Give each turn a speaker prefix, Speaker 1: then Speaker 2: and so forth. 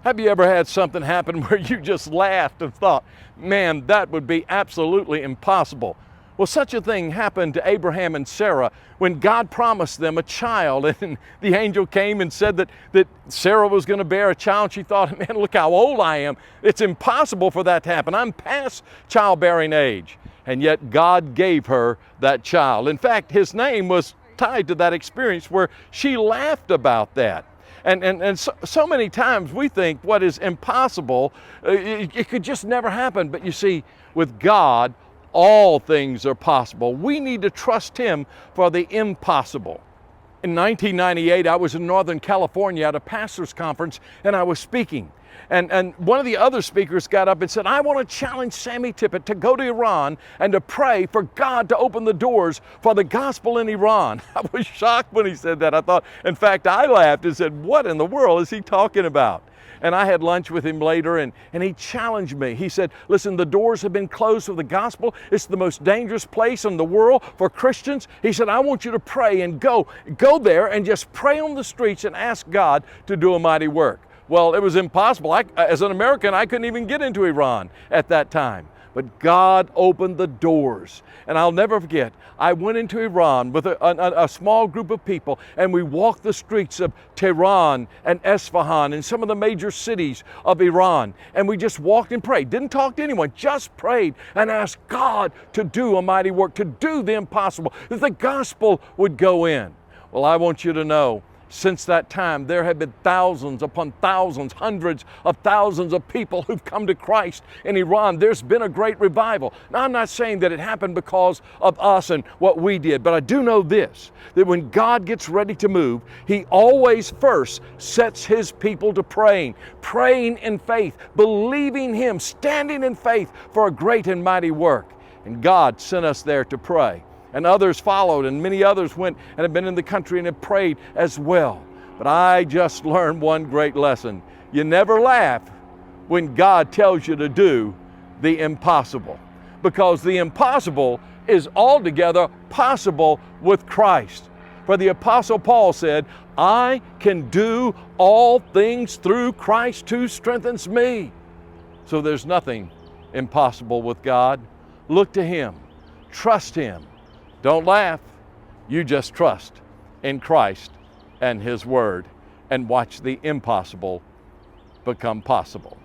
Speaker 1: Have you ever had something happen where you just laughed and thought, man, that would be absolutely impossible? Well, such a thing happened to Abraham and Sarah when God promised them a child, and the angel came and said that Sarah was going to bear a child. She thought, man, look how old I am. It's impossible for that to happen. I'm past childbearing age. And yet God gave her that child. In fact, his name was tied to that experience where she laughed about that. And so many times we think what is impossible, it could just never happen. But you see, with God, all things are possible. We need to trust Him for the impossible. In 1998, I was in Northern California at a pastor's conference, and I was speaking. And one of the other speakers got up and said, I want to challenge Sammy Tippit to go to Iran and to pray for God to open the doors for the gospel in Iran. I was shocked when he said that. I thought, in fact, I laughed and said, what in the world is he talking about? And I had lunch with him later, and he challenged me. He said, listen, the doors have been closed for the gospel. It's the most dangerous place in the world for Christians. He said, I want you to pray and go there and just pray on the streets and ask God to do a mighty work. Well, it was impossible. As an American, I couldn't even get into Iran at that time. But God opened the doors. And I'll never forget, I went into Iran with a small group of people, and we walked the streets of Tehran and Esfahan and some of the major cities of Iran. And we just walked and prayed. Didn't talk to anyone, just prayed and asked God to do a mighty work, to do the impossible, that the gospel would go in. Well, I want you to know, since that time, there have been thousands upon thousands, hundreds of thousands of people who've come to Christ in Iran. There's been a great revival. Now, I'm not saying that it happened because of us and what we did, but I do know this, that when God gets ready to move, He always first sets His people to praying in faith, believing Him, standing in faith for a great and mighty work. And God sent us there to pray. And others followed, and many others went and have been in the country and have prayed as well. But I just learned one great lesson. You never laugh when God tells you to do the impossible, because the impossible is altogether possible with Christ. For the Apostle Paul said, I can do all things through Christ who strengthens me. So there's nothing impossible with God. Look to Him. Trust Him. Don't laugh. You just trust in Christ and His Word and watch the impossible become possible.